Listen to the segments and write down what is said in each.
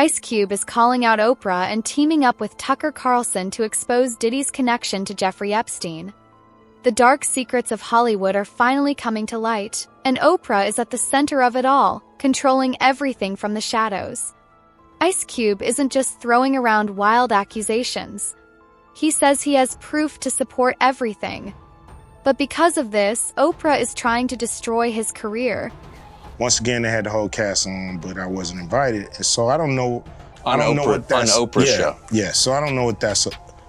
Ice Cube is calling out Oprah and teaming up with Tucker Carlson to expose Diddy's connection to Jeffrey Epstein. The dark secrets of Hollywood are finally coming to light, and Oprah is at the center of it all, controlling everything from the shadows. Ice Cube isn't just throwing around wild accusations. He says he has proof to support everything. But because of this, Oprah is trying to destroy his career. Once again, they had the whole cast on, but I wasn't invited, and so I don't know. On Oprah's show. Yeah, so I don't know what that's.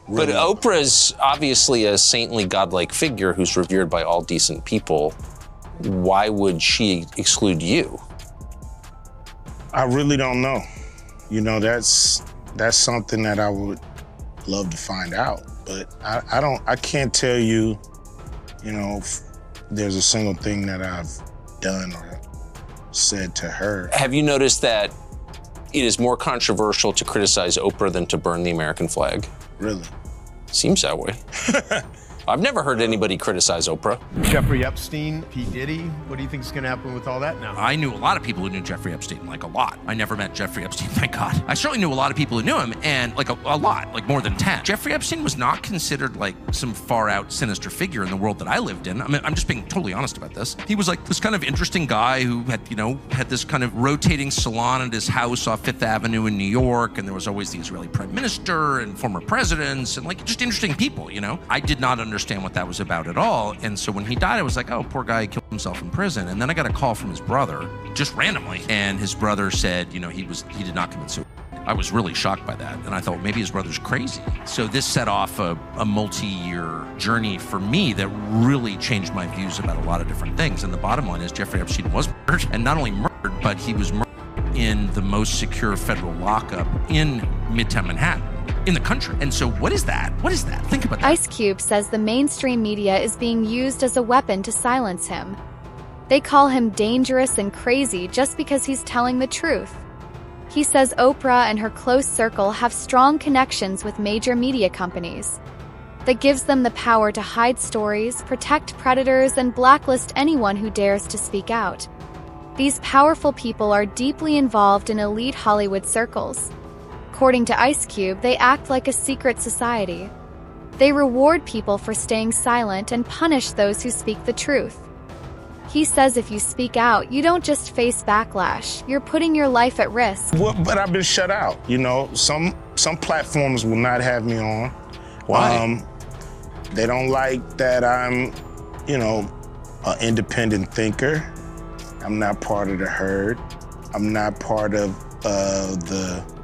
Really. But Oprah's obviously a saintly, godlike figure who's revered by all decent people. Why would she exclude you? I really don't know. You know, that's something that I would love to find out, but I can't tell you, you know, if there's a single thing that I've done or said to her. Have you noticed that it is more controversial to criticize Oprah than to burn the American flag? Really? Seems that way. I've never heard anybody criticize Oprah. Jeffrey Epstein, P. Diddy, what do you think is going to happen with all that now? I knew a lot of people who knew Jeffrey Epstein, like a lot. I never met Jeffrey Epstein, thank God. I certainly knew a lot of people who knew him, and like a lot, like more than 10. Jeffrey Epstein was not considered like some far out sinister figure in the world that I lived in. I mean, I'm just being totally honest about this. He was like this kind of interesting guy who had, you know, had this kind of rotating salon at his house off Fifth Avenue in New York, and there was always the Israeli prime minister and former presidents and like just interesting people, you know? I did not understand what that was about at all. And so when he died, I was like, oh, poor guy killed himself in prison. And then I got a call from his brother, just randomly. And his brother said, you know, he did not commit suicide. I was really shocked by that. And I thought, maybe his brother's crazy. So this set off a multi-year journey for me that really changed my views about a lot of different things. And the bottom line is Jeffrey Epstein was murdered, and not only murdered, but he was murdered in the most secure federal lockup in Midtown Manhattan. In the country. And so what is that? What is that? Think about that. Ice Cube says the mainstream media is being used as a weapon to silence him. They call him dangerous and crazy just because he's telling the truth. He says Oprah and her close circle have strong connections with major media companies. That gives them the power to hide stories, protect predators, and blacklist anyone who dares to speak out. These powerful people are deeply involved in elite Hollywood circles. According to Ice Cube, they act like a secret society. They reward people for staying silent and punish those who speak the truth. He says if you speak out, you don't just face backlash, you're putting your life at risk. Well, but I've been shut out, you know. Some platforms will not have me on. Why? They don't like that I'm, you know, an independent thinker. I'm not part of the herd. I'm not part of the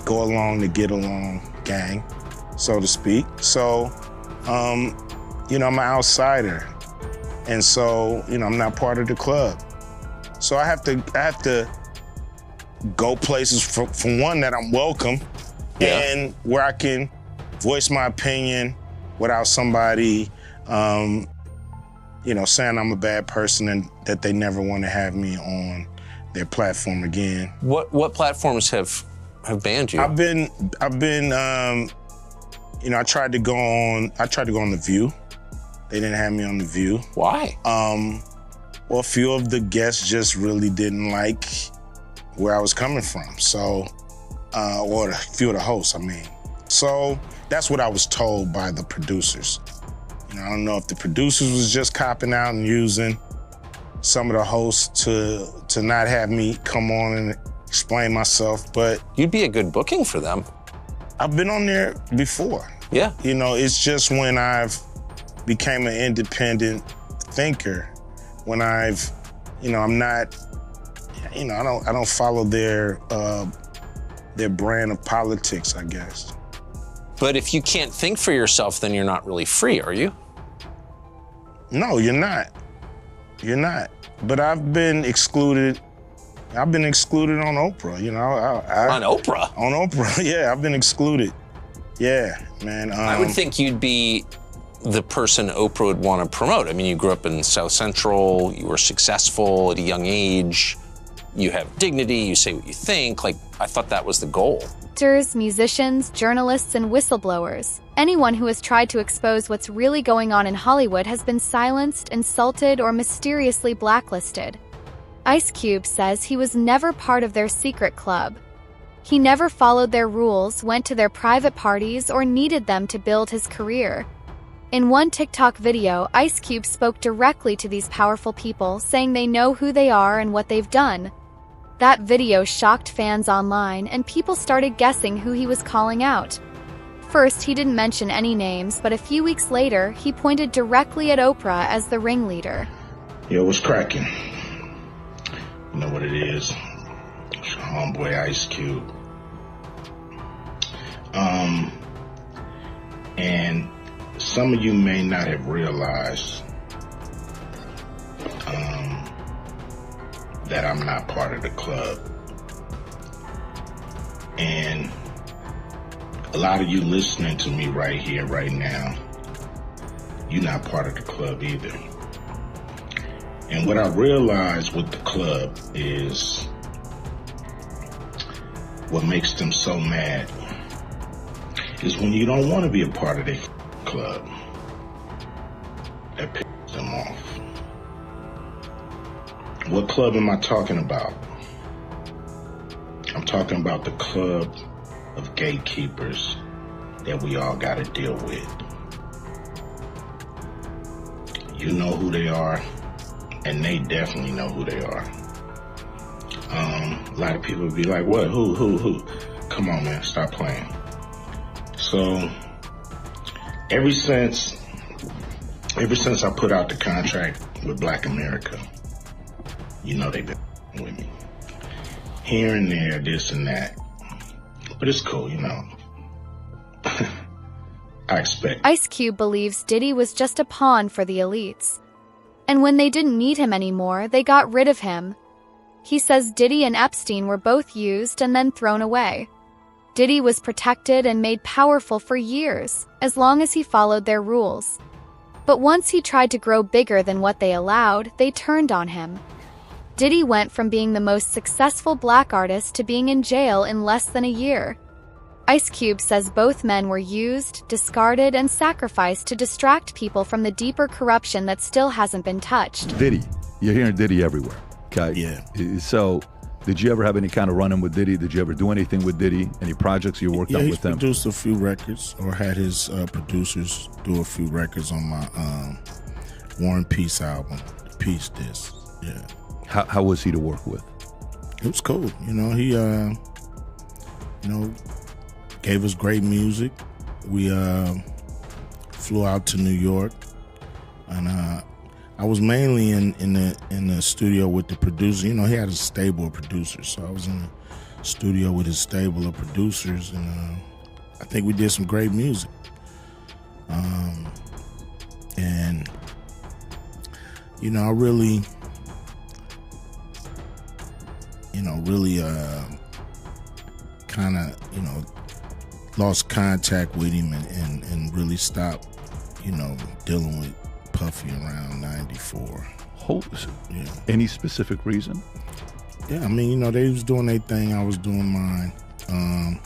go along to get along gang, so to speak. So, you know, I'm an outsider. And so, you know, I'm not part of the club. So I have to go places for one that I'm welcome, and where I can voice my opinion without somebody, you know, saying I'm a bad person and that they never want to have me on their platform again. What platforms have banned you? I've been, you know, I tried to go on The View. They didn't have me on The View. Why? Well, a few of the guests just really didn't like where I was coming from. So, or a few of the hosts, I mean. So that's what I was told by the producers. You know, I don't know if the producers was just copping out and using some of the hosts to not have me come on and explain myself, but... You'd be a good booking for them. I've been on there before. Yeah. You know, it's just when I've became an independent thinker, when I've, you know, I'm not, you know, I don't follow their brand of politics, I guess. But if you can't think for yourself, then you're not really free, are you? No, you're not. You're not. But I've been excluded. I've been excluded on Oprah, you know. On Oprah? On Oprah, yeah, I've been excluded. Yeah, man. I would think you'd be the person Oprah would want to promote. I mean, you grew up in South Central, you were successful at a young age, you have dignity, you say what you think. Like, I thought that was the goal. Actors, musicians, journalists, and whistleblowers. Anyone who has tried to expose what's really going on in Hollywood has been silenced, insulted, or mysteriously blacklisted. Ice Cube says he was never part of their secret club. He never followed their rules, went to their private parties, or needed them to build his career. In one TikTok video, Ice Cube spoke directly to these powerful people, saying they know who they are and what they've done. That video shocked fans online, and people started guessing who he was calling out. First, he didn't mention any names, but a few weeks later, he pointed directly at Oprah as the ringleader. Yo, what's cracking? You know what it is. It's your homeboy Ice Cube. And some of you may not have realized that I'm not part of the club. And a lot of you listening to me right here, right now, you're not part of the club either. And what I realized with the club is what makes them so mad is when you don't want to be a part of their club. That pisses them off. What club am I talking about? I'm talking about the club of gatekeepers that we all got to deal with. You know who they are, and they definitely know who they are. A lot of people be like, what, who? Come on, man, stop playing. So, ever since I put out the contract with Black America, you know they've been with me. Here and there, this and that. But it's cool, you know. I expect. Ice Cube believes Diddy was just a pawn for the elites. And when they didn't need him anymore, they got rid of him. He says Diddy and Epstein were both used and then thrown away. Diddy was protected and made powerful for years, as long as he followed their rules. But once he tried to grow bigger than what they allowed, they turned on him. Diddy went from being the most successful black artist to being in jail in less than a year. Ice Cube says both men were used, discarded, and sacrificed to distract people from the deeper corruption that still hasn't been touched. Diddy. You're hearing Diddy everywhere, okay? Yeah. So, did you ever have any kind of run-in with Diddy? Did you ever do anything with Diddy? Any projects you worked on with him? He produced a few records, or had his producers do a few records on my War and Peace album, the Peace Disc. Yeah. How was he to work with? It was cool. You know, he, gave us great music. We flew out to New York, and I was mainly in the studio with the producer. You know, he had a stable of producers, so I was in the studio with his stable of producers, and I think we did some great music. And you know, I really kind of, lost contact with him and really stopped, dealing with Puffy around 94. Yeah. Any specific reason? Yeah, I mean, they was doing their thing, I was doing mine. And,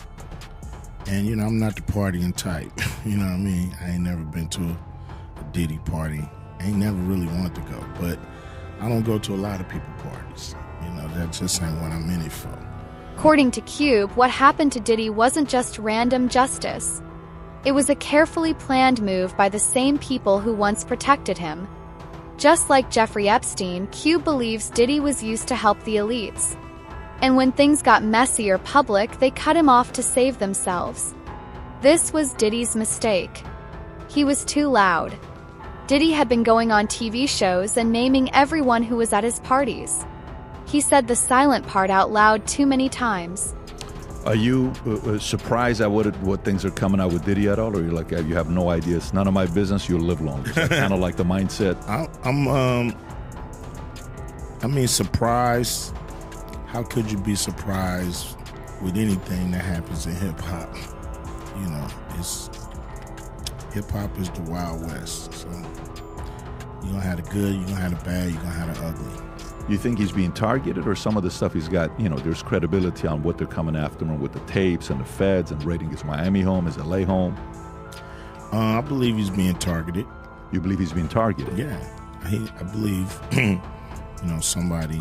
I'm not the partying type. You know what I mean? I ain't never been to a Diddy party. I ain't never really wanted to go. But I don't go to a lot of people parties. That just ain't what I'm in it for. According to Cube, what happened to Diddy wasn't just random justice. It was a carefully planned move by the same people who once protected him. Just like Jeffrey Epstein, Cube believes Diddy was used to help the elites. And when things got messy or public, they cut him off to save themselves. This was Diddy's mistake. He was too loud. Diddy had been going on TV shows and naming everyone who was at his parties. He said the silent part out loud too many times. Are you surprised at what things are coming out with Diddy at all, or you're like, you have no idea? It's none of my business. You'll live long. Kind of like the mindset. I'm surprised. How could you be surprised with anything that happens in hip hop? Hip hop is the Wild West. So you're gonna have the good, you're gonna have the bad, you're gonna have the ugly. You think he's being targeted, or some of the stuff he's got, there's credibility on what they're coming after him with the tapes and the feds and raiding his Miami home, his LA home? I believe he's being targeted. You believe he's being targeted? Yeah. I believe, somebody,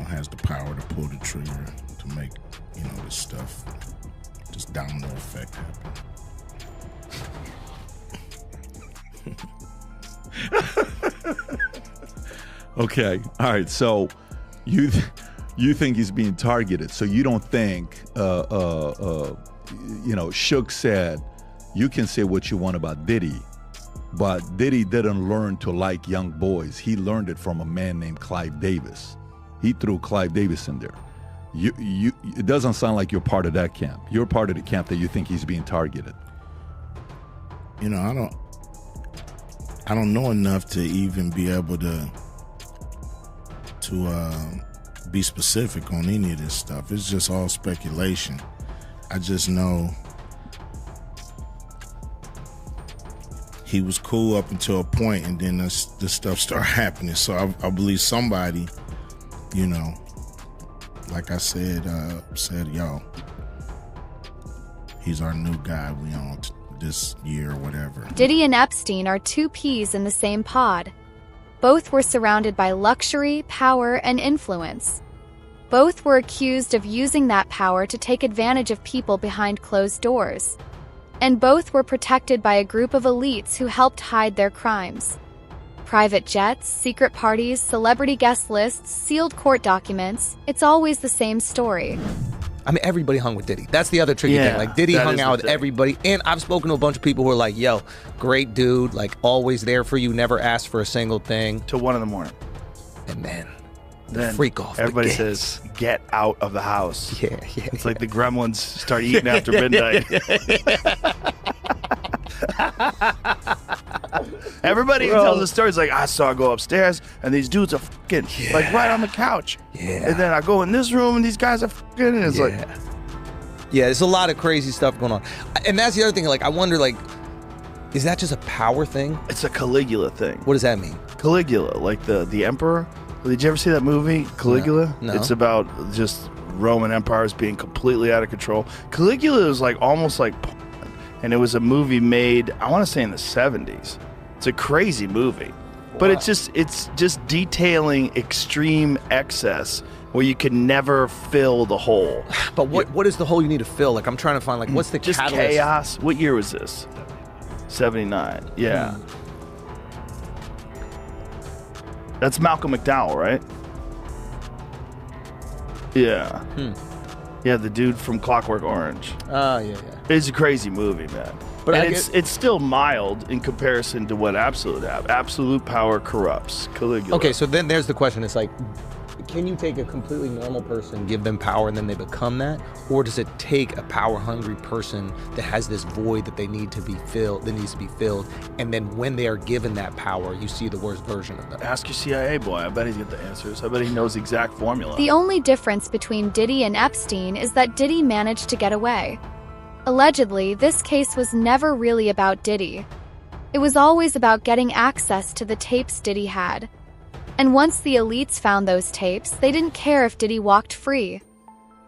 has the power to pull the trigger to make this stuff, just domino effect happen. Okay, all right. So you think he's being targeted? So you don't think, Shook said you can say what you want about Diddy, but Diddy didn't learn to like young boys. He learned it from a man named Clive Davis. He threw Clive Davis in there. It doesn't sound like you're part of that camp. You're part of the camp that you think he's being targeted. I don't know enough to even be able to be specific on any of this stuff. It's just all speculation. I just know he was cool up until a point, and then this stuff started happening. So I believe somebody, like I said, yo, he's our new guy. We on this year or whatever. Diddy and Epstein are two peas in the same pod. Both were surrounded by luxury, power, and influence. Both were accused of using that power to take advantage of people behind closed doors. And both were protected by a group of elites who helped hide their crimes. Private jets, secret parties, celebrity guest lists, sealed court documents, it's always the same story. I mean, everybody hung with Diddy. That's the other tricky thing. Like, Diddy hung out with everybody. And I've spoken to a bunch of people who are like, yo, great dude, like, always there for you, never asked for a single thing. Till 1 a.m. And then freak off. Everybody says, get out of the house. Yeah. It's like the gremlins start eating after midnight. Everybody who tells the stories like, I saw her go upstairs and these dudes are fucking like right on the couch. Yeah. And then I go in this room and these guys are fucking, and it's like, yeah, there's a lot of crazy stuff going on. And that's the other thing. Like, I wonder, like, is that just a power thing? It's a Caligula thing. What does that mean? Caligula, like the emperor. Did you ever see that movie, Caligula? No. It's about just Roman empires being completely out of control. Caligula is like almost like porn, and it was a movie made, I want to say in the 70s. It's a crazy movie, but it's just detailing extreme excess where you can never fill the hole. But what is the hole you need to fill? Like, I'm trying to find, like, what's the just catalyst? Chaos. What year was this? 79. Yeah. That's Malcolm McDowell, right? Yeah. Yeah, the dude from Clockwork Orange. Oh, yeah. It's a crazy movie, man. But and it's still mild in comparison to what Absolute have. Absolute power corrupts. Caligula. Okay, so then there's the question. It's like, can you take a completely normal person, give them power, and then they become that? Or does it take a power-hungry person that has this void that needs to be filled, and then when they are given that power, you see the worst version of them? Ask your CIA boy. I bet he's got the answers. I bet he knows the exact formula. The only difference between Diddy and Epstein is that Diddy managed to get away. Allegedly, this case was never really about Diddy. It was always about getting access to the tapes Diddy had. And once the elites found those tapes, they didn't care if Diddy walked free.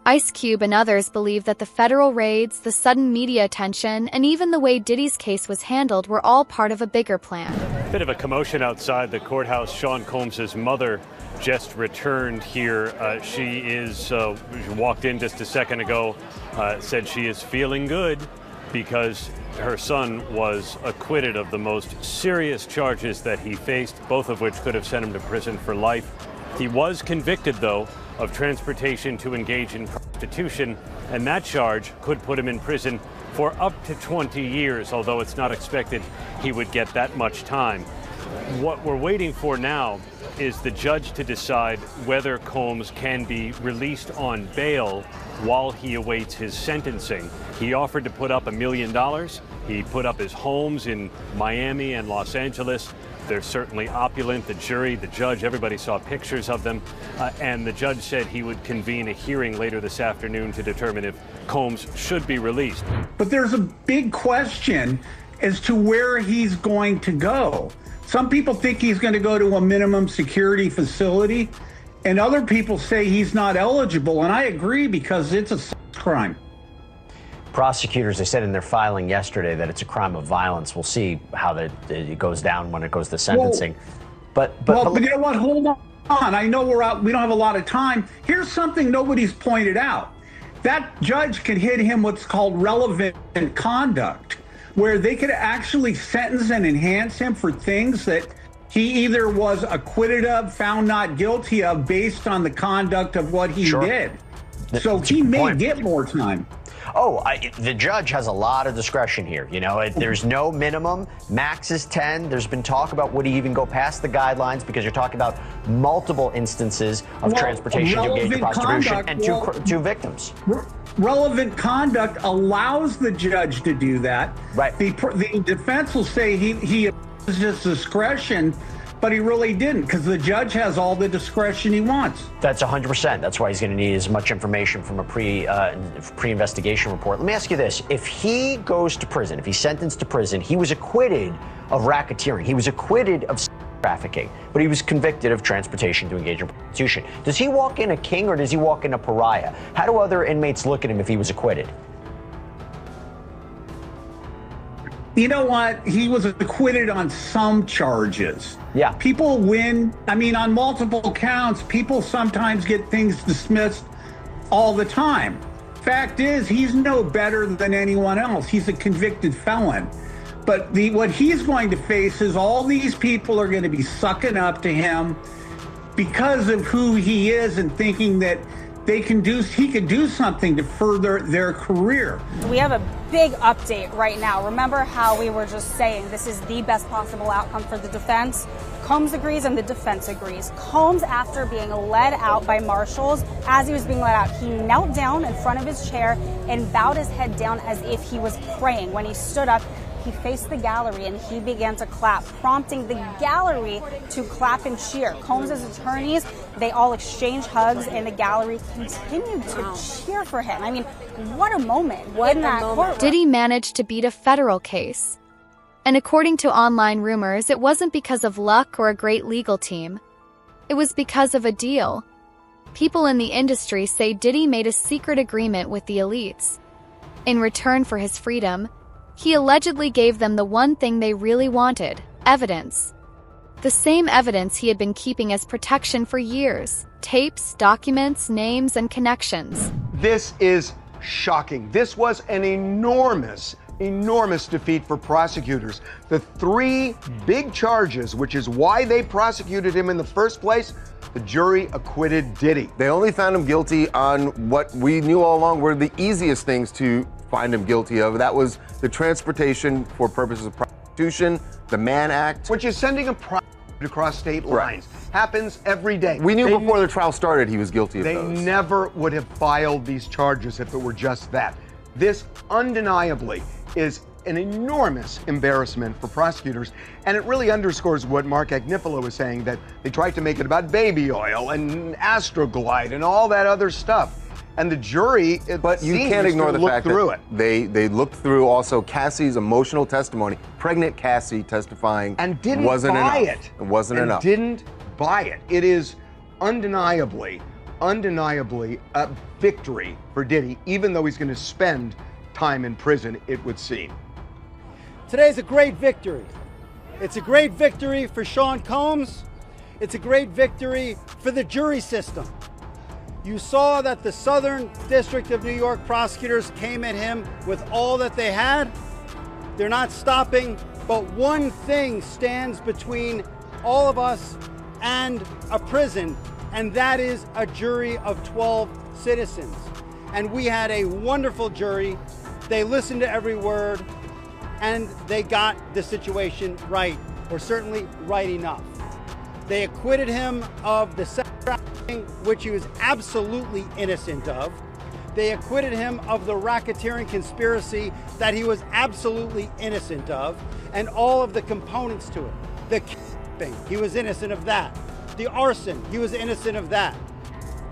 Ice Cube and others believe that the federal raids, the sudden media attention, and even the way Diddy's case was handled were all part of a bigger plan. Bit of a commotion outside the courthouse. Sean Combs' mother just returned here. She walked in just a second ago, said she is feeling good because her son was acquitted of the most serious charges that he faced, both of which could have sent him to prison for life. He was convicted, though, of transportation to engage in prostitution, and that charge could put him in prison for up to 20 years, although it's not expected he would get that much time. What we're waiting for now is the judge to decide whether Combs can be released on bail while he awaits his sentencing. He offered to put up $1 million. He put up his homes in Miami and Los Angeles. They're certainly opulent. The jury, the judge, everybody saw pictures of them. And the judge said he would convene a hearing later this afternoon to determine if Combs should be released. But there's a big question as to where he's going to go. Some people think he's going to go to a minimum security facility, and other people say he's not eligible. And I agree, because it's a sex crime. Prosecutors, they said in their filing yesterday that it's a crime of violence. We'll see how it goes down when it goes to sentencing. But you know what? Hold on. I know we're out. We don't have a lot of time. Here's something nobody's pointed out. that judge could hit him what's called relevant conduct, where they could actually sentence and enhance him for things that he either was acquitted of, found not guilty of, based on the conduct of what he did. So he may get more time. Oh, the judge has a lot of discretion here. You know, there's no minimum. Max is 10. There's been talk about would he even go past the guidelines, because you're talking about multiple instances of transportation to engage in prostitution and two victims. Relevant conduct allows the judge to do that. Right. The defense will say he used his discretion, but he really didn't, because the judge has all the discretion he wants. That's 100%. That's why he's going to need as much information from a pre-investigation report. Let me ask you this. If he goes to prison, if he's sentenced to prison, he was acquitted of racketeering. He was acquitted of trafficking, but he was convicted of transportation to engage in prostitution. Does he walk in a king, or does he walk in a pariah? How do other inmates look at him if he was acquitted? You know what? He was acquitted on some charges. Yeah. People win. I mean, on multiple counts, people sometimes get things dismissed all the time. Fact is, he's no better than anyone else. He's a convicted felon. But what he's going to face is all these people are going to be sucking up to him because of who he is and thinking that he could do something to further their career. We have a big update right now. Remember how we were just saying this is the best possible outcome for the defense? Combs agrees and the defense agrees. Combs, after being led out by marshals, as he was being let out, he knelt down in front of his chair and bowed his head down as if he was praying. When he stood up, he faced the gallery and he began to clap, prompting the gallery to clap and cheer. Combs' attorneys, they all exchanged hugs, and the gallery continued to cheer for him. I mean, what a moment in that courtroom. Diddy managed to beat a federal case. And according to online rumors, it wasn't because of luck or a great legal team. It was because of a deal. People in the industry say Diddy made a secret agreement with the elites. In return for his freedom, he allegedly gave them the one thing they really wanted: evidence. The same evidence he had been keeping as protection for years: tapes, documents, names, and connections. This is shocking. This was an enormous defeat for prosecutors. The 3 big charges, which is why they prosecuted him in the first place, the jury acquitted Diddy. They only found him guilty on what we knew all along were the easiest things to find him guilty of. That was the transportation for purposes of prostitution, the Mann Act. Which is sending a prostitute across state lines. Happens every day. We knew before the trial started he was guilty of those. They never would have filed these charges if it were just that. This undeniably is an enormous embarrassment for prosecutors, and it really underscores what Mark Agnifilo was saying, that they tried to make it about baby oil and Astroglide and all that other stuff. And the jury, but you can't ignore the fact that they looked through also Cassie's emotional testimony, pregnant Cassie testifying, and didn't wasn't buy enough. it. It wasn't and enough. Didn't buy it. It is undeniably a victory for Diddy, even though he's going to spend time in prison, it would seem. Today's a great victory. It's a great victory for Sean Combs. It's a great victory for the jury system. You saw that the Southern District of New York prosecutors came at him with all that they had. They're not stopping, but one thing stands between all of us and a prison, and that is a jury of 12 citizens. And we had a wonderful jury. They listened to every word, and they got the situation right, or certainly right enough. They acquitted him of the sex trafficking, which he was absolutely innocent of. They acquitted him of the racketeering conspiracy that he was absolutely innocent of, and all of the components to it. The kidnapping, he was innocent of that. The arson, he was innocent of that.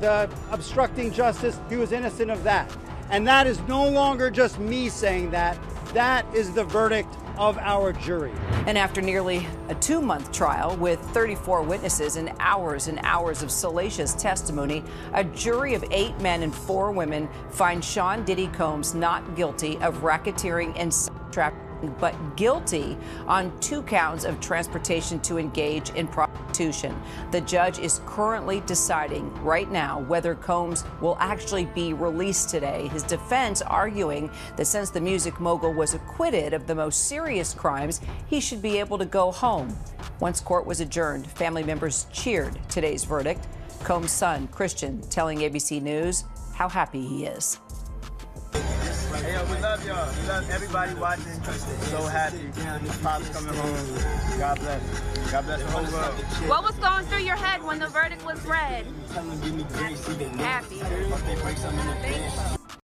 The obstructing justice, he was innocent of that. And that is no longer just me saying that. That is the verdict of our jury. And after nearly a 2-month trial with 34 witnesses and hours of salacious testimony, a jury of 8 men and 4 women finds Sean Diddy Combs not guilty of racketeering and sex trafficking, but guilty on 2 counts of transportation to engage in prostitution. restitution. The judge is currently deciding right now whether Combs will actually be released today. His defense arguing that since the music mogul was acquitted of the most serious crimes, he should be able to go home. Once court was adjourned, family members cheered today's verdict. Combs' son, Christian, telling ABC News how happy he is. Hey, yo, we love y'all. We love everybody watching. So happy. Pop's coming home. God bless. God bless the whole world. What was going through your head when the verdict was read? Happy.